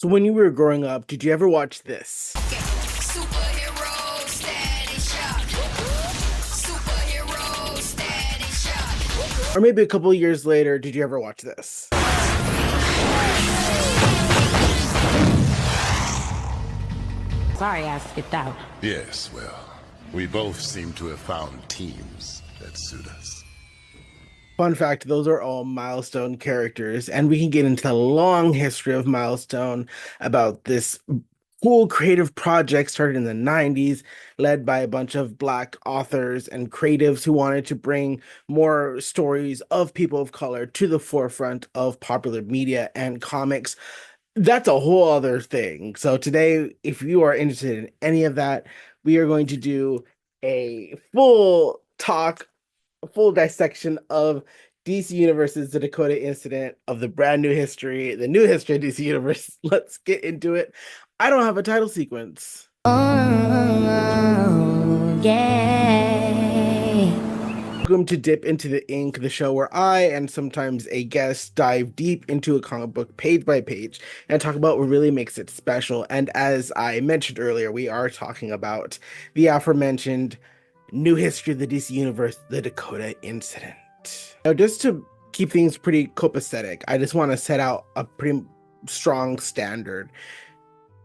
So when you were growing up, did you ever watch this? Superhero steady shot. Superhero steady shot. Or maybe a couple of years later, did you ever watch this? Sorry I skipped out. Yes, well, we both seem to have found teams that suit us. Fun fact, those are all Milestone characters, and we can get into the long history of Milestone about this cool creative project started in the 90s, led by a bunch of Black authors and creatives who wanted to bring more stories of people of color to the forefront of popular media and comics. That's a whole other thing. So today, if you are interested in any of that, we are going to do a full talk, a full dissection of DC Universe's The Dakota Incident, of the brand new history, the new history of DC Universe. Let's get into it. I don't have a title sequence. Oh, yeah. Welcome to Dip into the Ink, the show where I and sometimes a guest dive deep into a comic book page by page and talk about what really makes it special. And as I mentioned earlier, we are talking about the aforementioned new history of the DC Universe, the Dakota Incident. Now, just to keep things pretty copacetic, I just want to set out a pretty strong standard.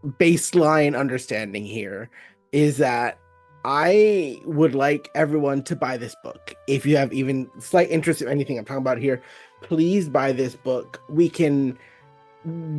Baseline understanding here is that I would like everyone to buy this book. If you have even slight interest in anything I'm talking about here, please buy this book. We can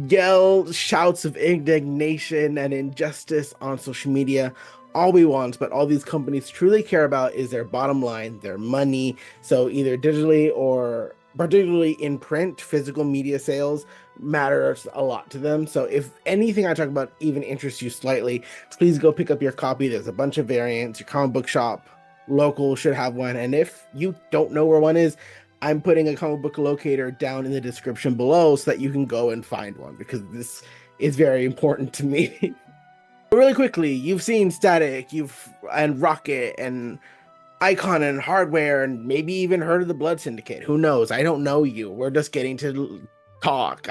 yell shouts of indignation and injustice on social media all we want, but all these companies truly care about is their bottom line, their money. So either digitally or particularly in print, physical media sales matters a lot to them. So if anything I talk about even interests you slightly, please go pick up your copy. There's a bunch of variants. Your comic book shop local should have one. And if you don't know where one is, I'm putting a comic book locator down in the description below so that you can go and find one, because this is very important to me. Really quickly, you've seen Static, and Rocket and Icon and Hardware, and maybe even heard of the Blood Syndicate. Who knows? I don't know you. We're just getting to talk.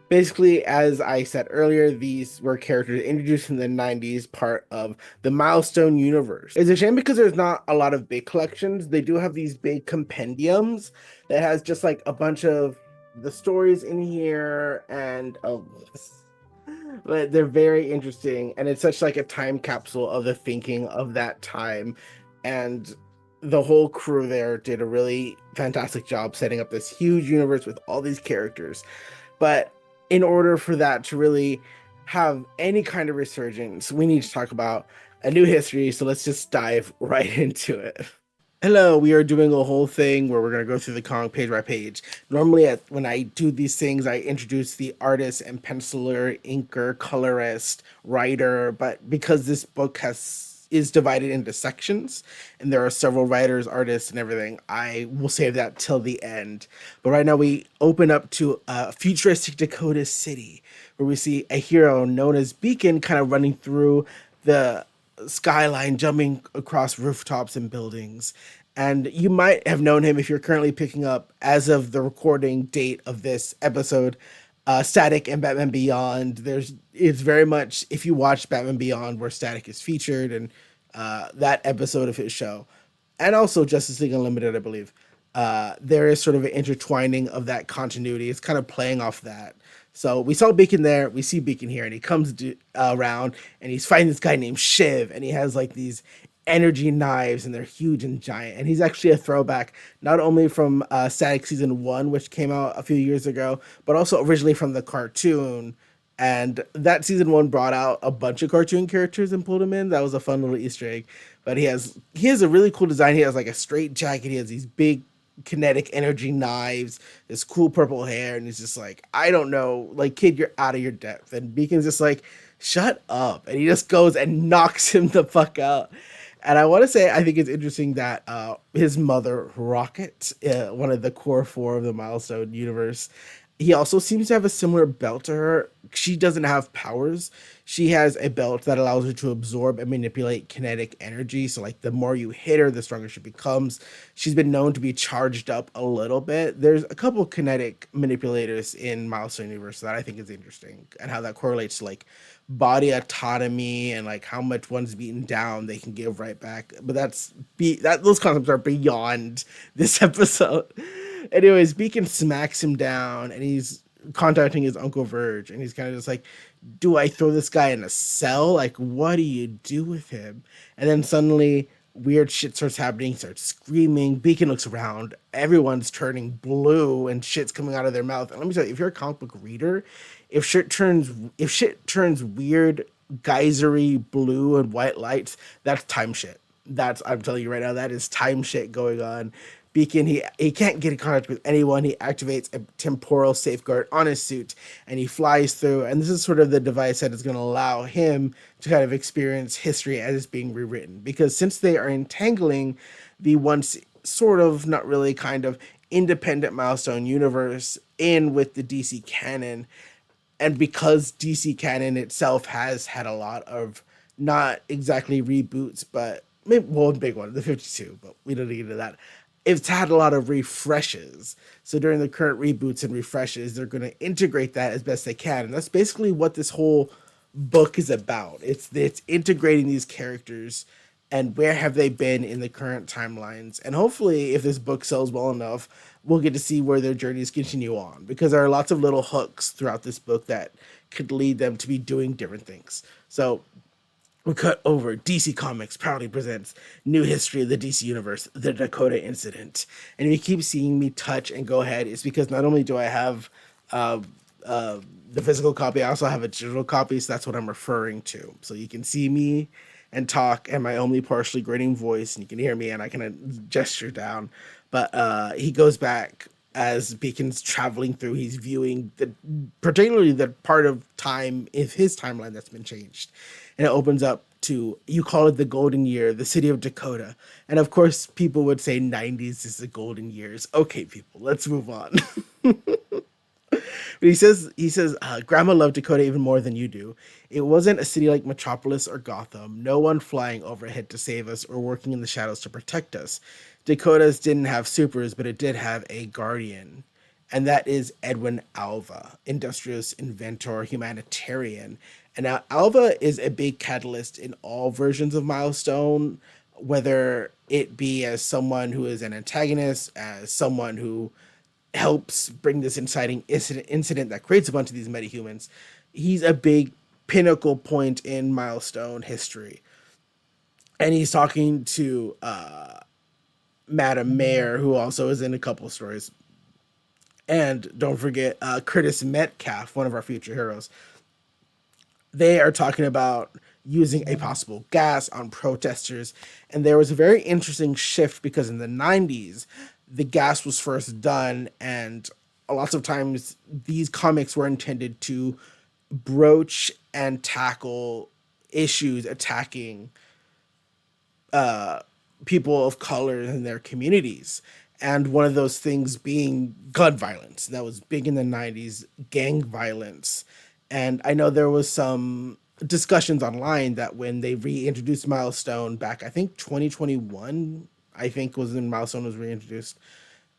Basically, as I said earlier, these were characters introduced in the 90s, part of the Milestone universe. It's a shame because there's not a lot of big collections. They do have these big compendiums that has just like a bunch of the stories in here, and but they're very interesting, and it's such like a time capsule of the thinking of that time. And the whole crew there did a really fantastic job setting up this huge universe with all these characters. But in order for that to really have any kind of resurgence, we need to talk about a new history. So let's just dive right into it. Hello, we are doing a whole thing where we're going to go through the comic page by page. Normally, when I do these things, I introduce the artist and penciler, inker, colorist, writer, but because this book is divided into sections and there are several writers, artists, and everything, I will save that till the end. But right now, we open up to a futuristic Dakota City where we see a hero known as Beacon kind of running through the skyline, jumping across rooftops and buildings. And you might have known him if you're currently picking up, as of the recording date of this episode, Static and Batman Beyond. It's very much, if you watch Batman Beyond where Static is featured, and that episode of his show, and also Justice League Unlimited, I believe, there is sort of an intertwining of that continuity. It's kind of playing off that. So we saw Beacon there, we see Beacon here, and he comes around and he's fighting this guy named Shiv, and he has like these energy knives, and they're huge and giant. And he's actually a throwback not only from Static Season 1, which came out a few years ago, but also originally from the cartoon. And that Season 1 brought out a bunch of cartoon characters and pulled them in. That was a fun little Easter egg. But he has a really cool design. He has like a straight jacket. He has these big kinetic energy knives, this cool purple hair, and he's just like, I don't know, like, kid, you're out of your depth. And Beacon's just like, shut up. And he just goes and knocks him the fuck out. And I want to say, I think it's interesting that his mother, Rocket, one of the core four of the Milestone universe, He also seems to have a similar belt to her. She doesn't have powers. She has a belt that allows her to absorb and manipulate kinetic energy. So, like, the more you hit her, the stronger she becomes. She's been known to be charged up a little bit. There's a couple kinetic manipulators in Milestone Universe that I think is interesting, and how that correlates to like body autonomy and like how much one's beaten down they can give right back. But those concepts are beyond this episode. Anyways, Beacon smacks him down and he's contacting his Uncle Verge, and he's kind of just like, do I throw this guy in a cell? Like, what do you do with him? And then suddenly weird shit starts happening. He starts screaming. Beacon looks around. Everyone's turning blue and shit's coming out of their mouth. And let me tell you, if you're a comic book reader, if shit turns weird, geysery blue and white lights, that's time shit. I'm telling you right now, that is time shit going on. Beacon, he can't get in contact with anyone. He activates a temporal safeguard on his suit and he flies through. And this is sort of the device that is going to allow him to kind of experience history as it's being rewritten. Because since they are entangling the once sort of, not really, kind of independent Milestone universe in with the DC canon, and because DC canon itself has had a lot of not exactly reboots, but maybe one big one, the 52, but we don't need to get into that. It's had a lot of refreshes. So during the current reboots and refreshes, they're going to integrate that as best they can. And that's basically what this whole book is about. It's integrating these characters and where have they been in the current timelines. And hopefully, if this book sells well enough, we'll get to see where their journeys continue on, because there are lots of little hooks throughout this book that could lead them to be doing different things. So we cut over. DC Comics proudly presents new history of the DC Universe, the Dakota Incident. And if you keep seeing me touch and go ahead, it's because not only do I have the physical copy, I also have a digital copy, so that's what I'm referring to. So you can see me and talk and my only partially grinning voice, and you can hear me and I can gesture down. But he goes back as Beacon's traveling through. He's viewing particularly the part of time in his timeline that's been changed. And it opens up to, you call it the golden year, the city of Dakota. And of course, people would say 90s is the golden years. Okay, people, let's move on. But he says, Grandma loved Dakota even more than you do. It wasn't a city like Metropolis or Gotham. No one flying overhead to save us or working in the shadows to protect us. Dakotas didn't have supers, but it did have a guardian. And that is Edwin Alva, industrious, inventor, humanitarian. And now Alva is a big catalyst in all versions of Milestone, whether it be as someone who is an antagonist, as someone who helps bring this inciting incident that creates a bunch of these metahumans. He's a big pinnacle point in Milestone history. And he's talking to Madame Mayor, who also is in a couple stories. And don't forget Curtis Metcalf, one of our future heroes. They are talking about using a possible gas on protesters. And there was a very interesting shift because in the 90s, the gas was first done, and lots of times these comics were intended to broach and tackle issues attacking people of color in their communities. And one of those things being gun violence. That was big in the 90s, gang violence. And I know there was some discussions online that when they reintroduced Milestone back, I think 2021, I think was when Milestone was reintroduced,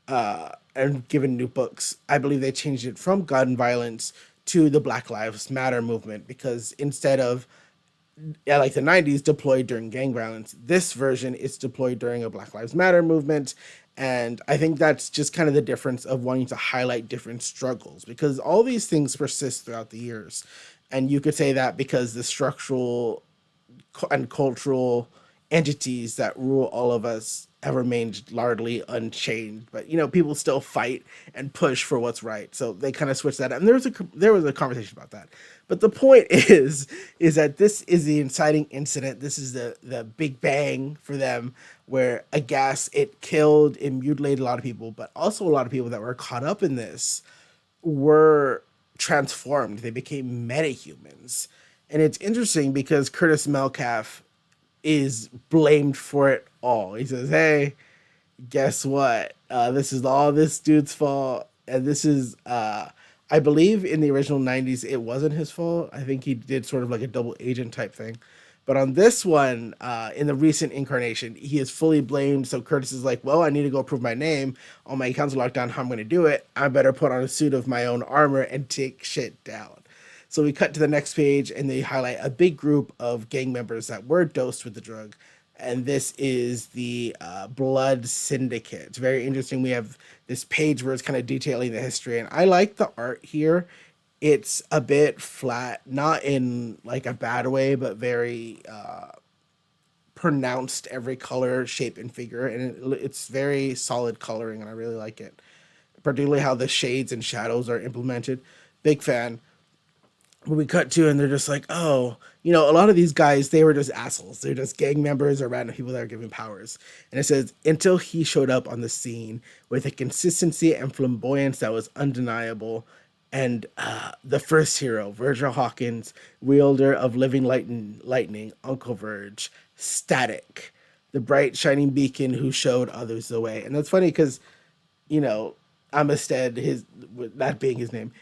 and given new books. I believe they changed it from gun violence to the Black Lives Matter movement, because instead of, like the 90s, deployed during gang violence, this version is deployed during a Black Lives Matter movement. And I think that's just kind of the difference of wanting to highlight different struggles, because all these things persist throughout the years. And you could say that because the structural and cultural entities that rule all of us have remained largely unchanged, but people still fight and push for what's right. So they kind of switched that up. And there was a conversation about that. But the point is that this is the inciting incident. This is the big bang for them, where a gas, it killed and mutilated a lot of people, but also a lot of people that were caught up in this were transformed. They became metahumans. And it's interesting because Curtis Metcalf is blamed for it all. He says, hey, guess what? This is all this dude's fault. And this is I believe in the original 90s, it wasn't his fault. I think he did sort of like a double agent type thing. But on this one, in the recent incarnation, he is fully blamed. So Curtis is like, well, I need to go prove my name. All my accounts are locked down. How I'm going to do it? I better put on a suit of my own armor and take shit down. So we cut to the next page and they highlight a big group of gang members that were dosed with the drug. And this is the Blood Syndicate. It's very interesting. We have this page where it's kind of detailing the history. And I like the art here. It's a bit flat, not in like a bad way, but very pronounced every color, shape, and figure. And it's very solid coloring, and I really like it. Particularly how the shades and shadows are implemented. Big fan. When we cut to and they're just like, oh, a lot of these guys, they were just assholes. They're just gang members or random people that are given powers. And it says, until he showed up on the scene with a consistency and flamboyance that was undeniable. And the first hero, Virgil Hawkins, wielder of living lightning, Uncle Verge, Static, the bright shining beacon who showed others the way. And that's funny because you know, Amistad, his that being his name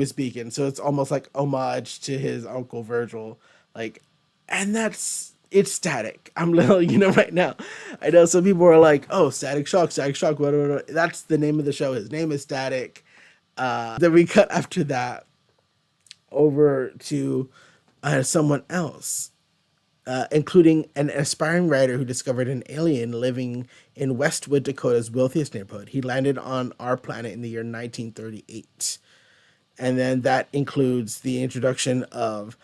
is Beacon, so it's almost like homage to his uncle Virgil, like, and it's Static. I'm little, right now. I know some people are like, oh, Static Shock, whatever. That's the name of the show. His name is Static. Then we cut after that over to someone else, including an aspiring writer who discovered an alien living in Westwood, Dakota's wealthiest neighborhood. He landed on our planet in the year 1938. And then that includes the introduction of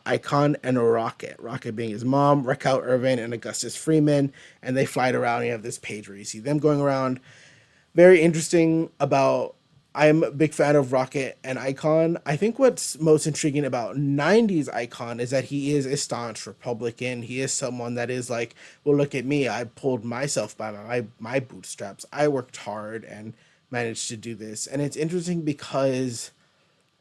Icon and a Rocket. Rocket being his mom, Raquel Irvin, and Augustus Freeman. And they fly around. And you have this page where you see them going around. Very interesting about. I'm a big fan of Rocket and Icon. I think what's most intriguing about 90s Icon is that he is a staunch Republican. He is someone that is like, well, look at me. I pulled myself by my bootstraps. I worked hard and managed to do this. And it's interesting because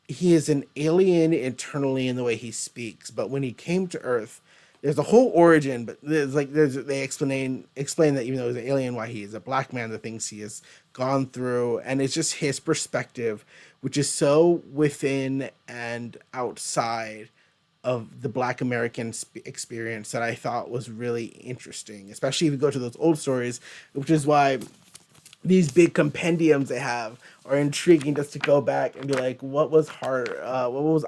he is an alien internally in the way he speaks. But when he came to Earth, there's a whole origin, but they explain that even though he's an alien, why he is a black man, the things he has gone through, and it's just his perspective, which is so within and outside of the Black American experience that I thought was really interesting, especially if you go to those old stories, which is why these big compendiums they have are intriguing just to go back and be like, what was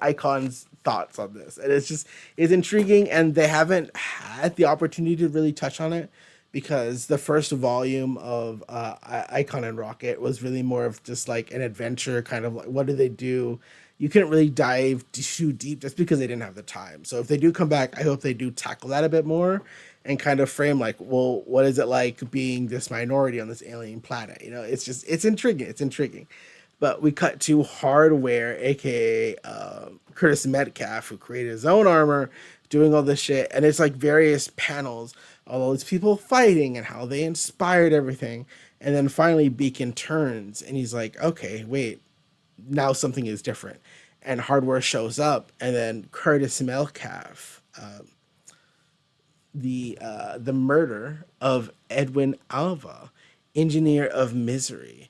Icon's thoughts on this? And it's intriguing, and they haven't had the opportunity to really touch on it because the first volume of Icon and Rocket was really more of just like an adventure, kind of like, what do they do? You couldn't really dive too deep just because they didn't have the time. So if they do come back, I hope they do tackle that a bit more and kind of frame like, well, what is it like being this minority on this alien planet? It's intriguing. It's intriguing. But we cut to Hardware, aka Curtis Metcalf, who created his own armor, doing all this shit, and it's like various panels, all these people fighting and how they inspired everything, and then finally Beacon turns and he's like, okay, wait, now something is different, and Hardware shows up, and then Curtis Metcalf, the murder of Edwin Alva, engineer of misery,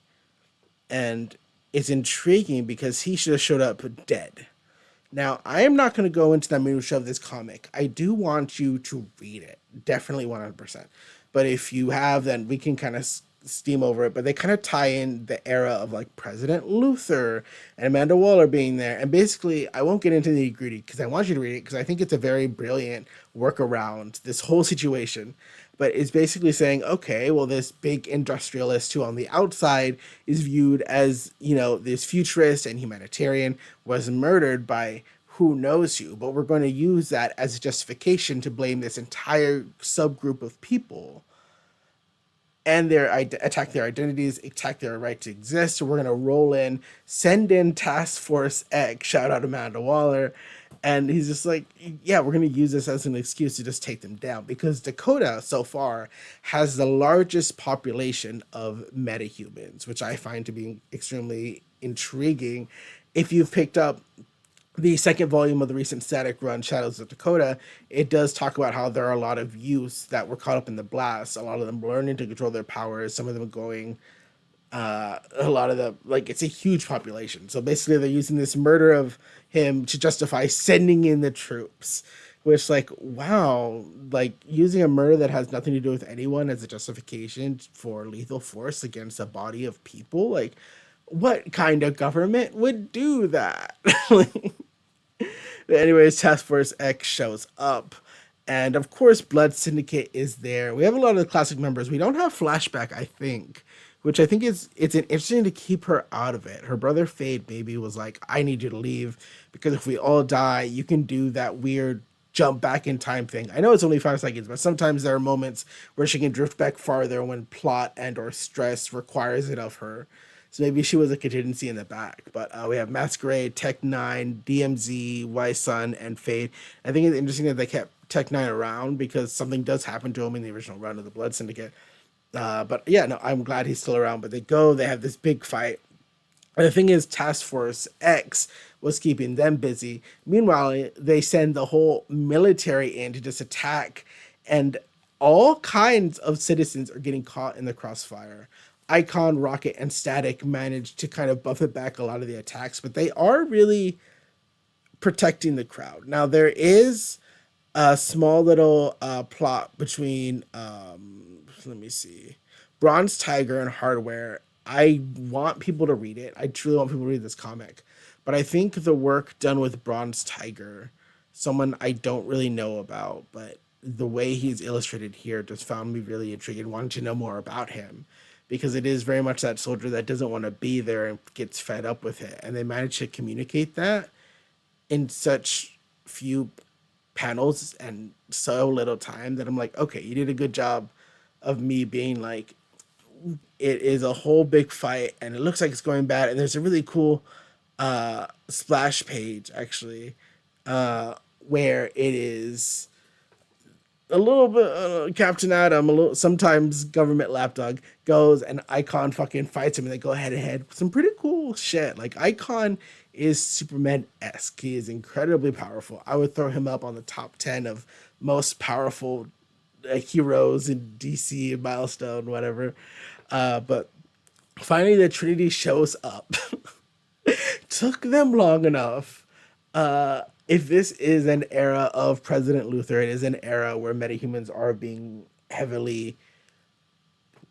and it's intriguing because he should have showed up dead. Now, I am not going to go into the minutia of this comic. I do want you to read it. Definitely 100%. But if you have, then we can kind of steam over it. But they kind of tie in the era of like President Luther and Amanda Waller being there. And basically, I won't get into the nitty-gritty because I want you to read it because I think it's a very brilliant workaround this whole situation. But it's basically saying, okay, well, this big industrialist who on the outside is viewed as, this futurist and humanitarian was murdered by who knows who. But we're going to use that as a justification to blame this entire subgroup of people and attack their identities, attack their right to exist. So we're going to roll in, send in Task Force X, shout out Amanda Waller. And he's just like, yeah, we're going to use this as an excuse to just take them down because Dakota so far has the largest population of metahumans, which I find to be extremely intriguing. If you've picked up the second volume of the recent Static run, Shadows of Dakota, it does talk about how there are a lot of youths that were caught up in the blast, a lot of them learning to control their powers, some of them going A lot of the like it's a huge population. So basically they're using this murder of him to justify sending in the troops. Which like wow, like using a murder that has nothing to do with anyone as a justification for lethal force against a body of people, like what kind of government would do that? Like, anyways, Task Force X shows up. And of course, Blood Syndicate is there. We have a lot of the classic members. We don't have Flashback, I think, which I think is it's an interesting to keep her out of it. Her brother Fade maybe was like, I need you to leave because if we all die, you can do that weird jump back in time thing. I know it's only 5 seconds, but sometimes there are moments where she can drift back farther when plot and or stress requires it of her. So maybe she was a contingency in the back. But we have Masquerade, Tech Nine, DMZ, Y Sun, and Fade. I think it's interesting that they kept Tech Nine around because something does happen to him in the original run of the Blood Syndicate. But yeah, no, I'm glad he's still around. But they have this big fight. And the thing is, Task Force X was keeping them busy. Meanwhile, they send the whole military in to just attack, and all kinds of citizens are getting caught in the crossfire. Icon, Rocket, and Static managed to kind of buff it back a lot of the attacks, but they are really protecting the crowd. Now, there is a small little plot between, let me see, Bronze Tiger and Hardware. I want people to read it. I truly want people to read this comic. But I think the work done with Bronze Tiger, someone I don't really know about, but the way he's illustrated here just found me really intrigued and wanted to know more about him because it is very much that soldier that doesn't want to be there and gets fed up with it. And they managed to communicate that in such few panels and so little time that I'm like, okay, you did a good job of me being like, it is a whole big fight and it looks like it's going bad. And there's a really cool splash page actually where it is a little bit Captain Adam, a little sometimes government lapdog goes and Icon fucking fights him and they go head to head. Some pretty cool shit. Like Icon is Superman esque. He is incredibly powerful. I would throw him up on the top 10 of most powerful heroes in DC and Milestone, whatever. But finally, the Trinity shows up. Took them long enough. If this is an era of President Luthor, it is an era where metahumans are being heavily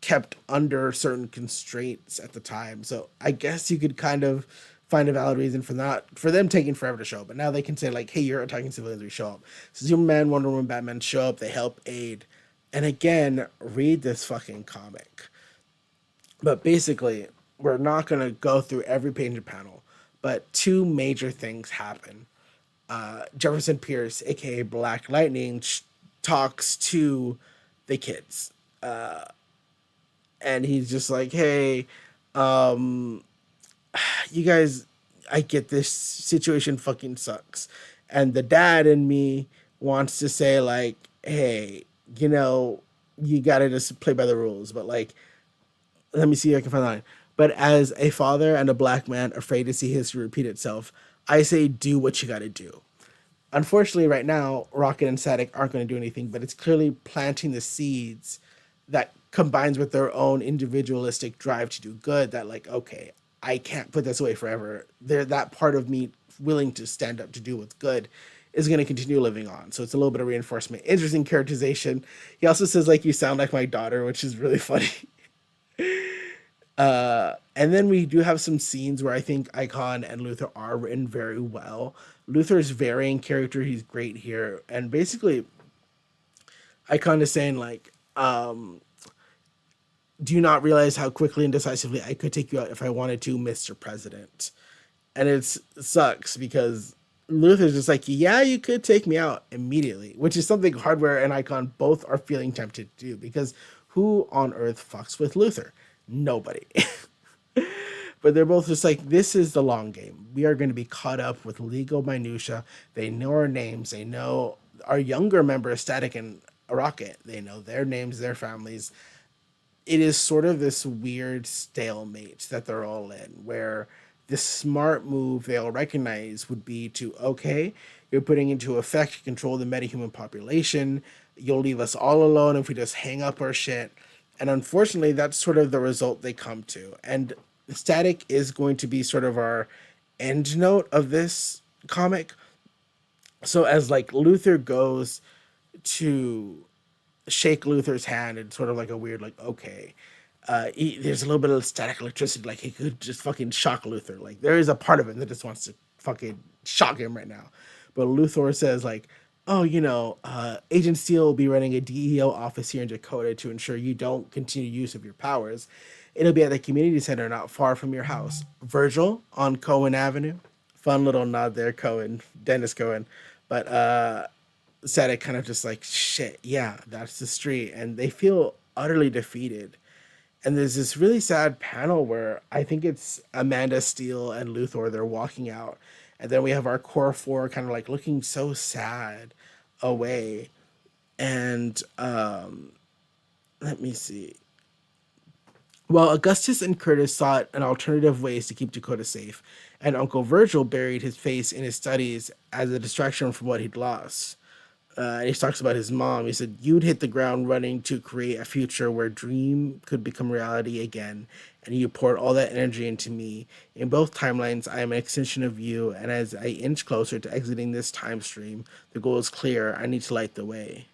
kept under certain constraints at the time. So I guess you could kind of find a valid reason for not for them taking forever to show up. But now they can say like, "Hey, you're attacking civilians. We show up." So Superman, Wonder Woman, Batman show up. They help aid. And again, read this fucking comic. But basically, we're not going to go through every page and panel, but two major things happen. Jefferson Pierce, aka Black Lightning, talks to the kids. And he's just like, hey, you guys, I get this situation fucking sucks. And the dad in me wants to say, like, hey, you know, you gotta just play by the rules. But, like, let me see if I can find the line. But as a father and a black man afraid to see history repeat itself, I say do what you gotta do. Unfortunately, right now, Rocket and Static aren't going to do anything, but it's clearly planting the seeds that combines with their own individualistic drive to do good that, like, okay, I can't put this away forever. That part of me willing to stand up to do what's good is going to continue living on. So it's a little bit of reinforcement. Interesting characterization. He also says, like, you sound like my daughter, which is really funny. And then we do have some scenes where I think Icon and Luthor are written very well. Luthor's varying character, he's great here. And basically, Icon is saying, like, do you not realize how quickly and decisively I could take you out if I wanted to, Mr. President? And it sucks because Luthor's just like, yeah, you could take me out immediately, which is something Hardware and Icon both are feeling tempted to do because who on earth fucks with Luthor? Nobody. But they're both just like, this is the long game. We are going to be caught up with legal minutia. They know our names. They know our younger member, Static and Rocket. They know their names, their families. It is sort of this weird stalemate that they're all in, where the smart move they all recognize would be to, okay, you're putting into effect control the metahuman population. You'll leave us all alone if we just hang up our shit. And unfortunately, that's sort of the result they come to. And Static is going to be sort of our end note of this comic. So as like Luther goes to shake Luther's hand and sort of like a weird like okay, there's a little bit of static electricity, like he could just fucking shock Luther. Like there is a part of him that just wants to fucking shock him right now. But Luthor says like, oh, Agent Steel will be running a DEO office here in Dakota to ensure you don't continue use of your powers. It'll be at the community center not far from your house. Virgil on Cohen Avenue. Fun little nod there, Cohen, Dennis Cohen. But Static kind of just like, shit, yeah, that's the street. And they feel utterly defeated. And there's this really sad panel where I think it's Amanda Steele and Luthor, they're walking out. And then we have our core four kind of like looking so sad away. And let me see. Well, Augustus and Curtis sought an alternative ways to keep Dakota safe, and Uncle Virgil buried his face in his studies as a distraction from what he'd lost. And he talks about his mom. He said, "You'd hit the ground running to create a future where dream could become reality again, and you poured all that energy into me. In both timelines, I am an extension of you, and as I inch closer to exiting this time stream, the goal is clear. I need to light the way."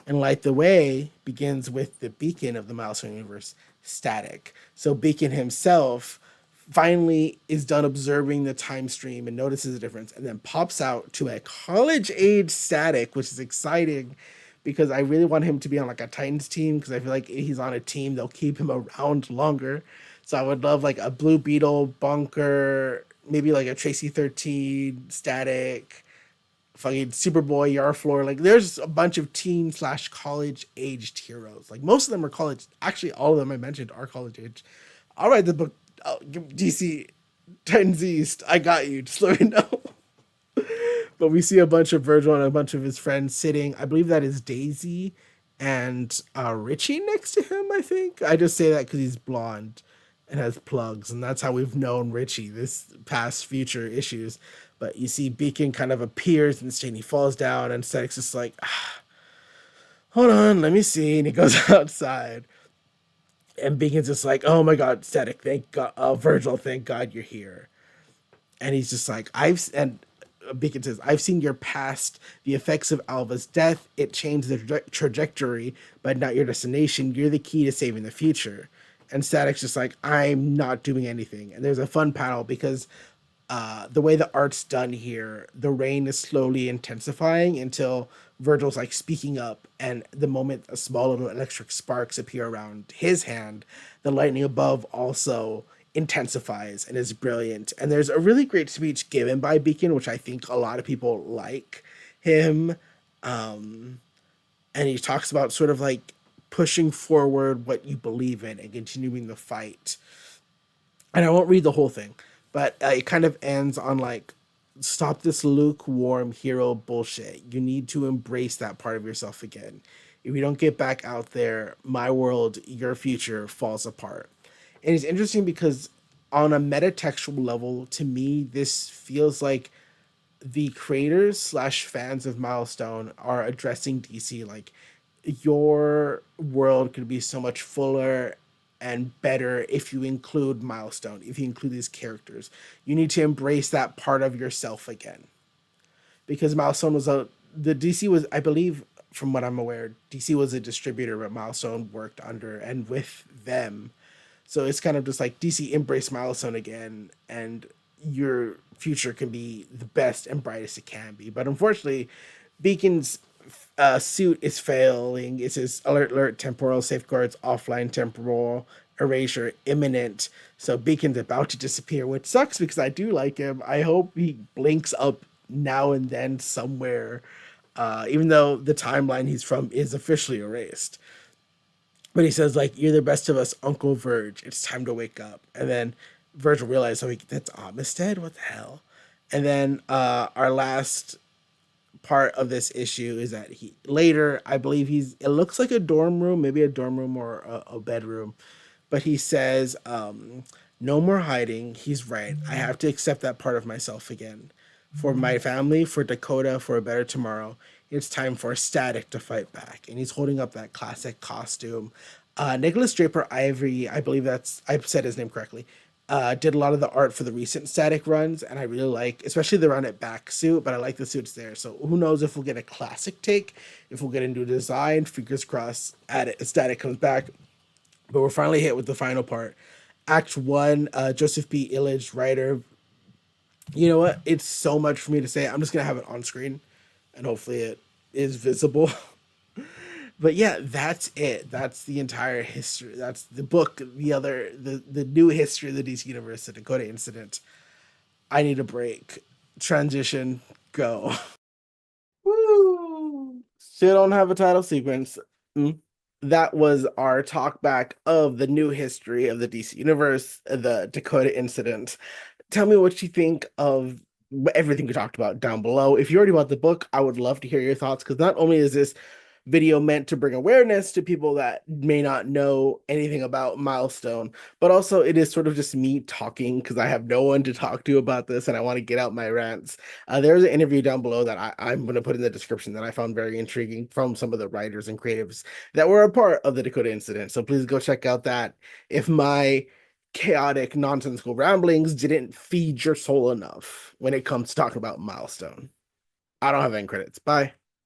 And Light the Way begins with the beacon of the Milestone universe, Static. So Beacon himself finally is done observing the time stream and notices the difference and then pops out to a college age Static, which is exciting because I really want him to be on like a Titans team because I feel like if he's on a team, they'll keep him around longer. So I would love like a Blue Beetle, Bunker, maybe like a Tracy 13, Static, fucking Superboy, Yarflor. Like there's a bunch of teen slash college aged heroes. Like most of them are college. Actually, all of them I mentioned are college age. I'll write the book. DC Titans East. I got you. Just let me know. But we see a bunch of Virgil and a bunch of his friends sitting. I believe that is Daisy and Richie next to him. I think I just say that because he's blonde and has plugs, and that's how we've known Richie this past future issues. But you see Beacon kind of appears and he falls down, and Static's just like, hold on, let me see. And he goes outside. And Beacon's just like, oh my God, Static, thank God, Virgil, thank God you're here. And he's just like, and Beacon says, I've seen your past, the effects of Alva's death. It changed the trajectory, but not your destination. You're the key to saving the future. And Static's just like, I'm not doing anything. And there's a fun panel because the way the art's done here, the rain is slowly intensifying until Virgil's like speaking up, and the moment a small little electric sparks appear around his hand, the lightning above also intensifies and is brilliant. And there's a really great speech given by Beacon, which I think a lot of people like him. And he talks about sort of like pushing forward what you believe in and continuing the fight. And I won't read the whole thing, but it kind of ends on like, stop this lukewarm hero bullshit. You need to embrace that part of yourself again. If you don't get back out there, my world, your future falls apart. And it's interesting because on a metatextual level, to me, this feels like the creators slash fans of Milestone are addressing DC like, your world could be so much fuller and better if you include Milestone, if you include these characters. You need to embrace that part of yourself again. Because Milestone was the DC was, I believe, from what I'm aware, DC was a distributor, but Milestone worked under and with them. So it's kind of just like DC embrace Milestone again, and your future can be the best and brightest it can be. But unfortunately, Beacon's suit is failing. It says alert, temporal safeguards, offline temporal erasure imminent. So Beacon's about to disappear, which sucks because I do like him. I hope he blinks up now and then somewhere, even though the timeline he's from is officially erased. But he says, like, you're the best of us, Uncle Verge. It's time to wake up. And then Virgil realized, oh, that's Amistad? What the hell? And then our last part of this issue is that he later, I believe it looks like a dorm room, maybe a dorm room or a bedroom. But he says, no more hiding. He's right. I have to accept that part of myself again. For my family, for Dakota, for a better tomorrow. It's time for Static to fight back. And he's holding up that classic costume. Nicholas Draper Ivory, I believe that's I said his name correctly. Did a lot of the art for the recent static runs, and I really like, especially the run at back suit. But I like the suits there, so who knows if we'll get a classic take, if we'll get a new design. Fingers crossed. At it, static comes back, but we're finally hit with the final part, Act One. Joseph B. Illich, writer. You know what? It's so much for me to say. I'm just gonna have it on screen, and hopefully it is visible. But yeah, that's it. That's the entire history. That's the book. The new history of the DC universe, the Dakota Incident. I need a break. Transition. Go. Woo! Still don't have a title sequence. Mm. That was our talk back of the new history of the DC universe, the Dakota Incident. Tell me what you think of everything we talked about down below. If you already bought the book, I would love to hear your thoughts, because not only is this video meant to bring awareness to people that may not know anything about Milestone, but also it is sort of just me talking because I have no one to talk to about this and I want to get out my rants. There's an interview down below that I'm going to put in the description that I found very intriguing from some of the writers and creatives that were a part of the Dakota Incident. So please go check out that. If my chaotic, nonsensical ramblings didn't feed your soul enough when it comes to talking about Milestone, I don't have any credits. Bye.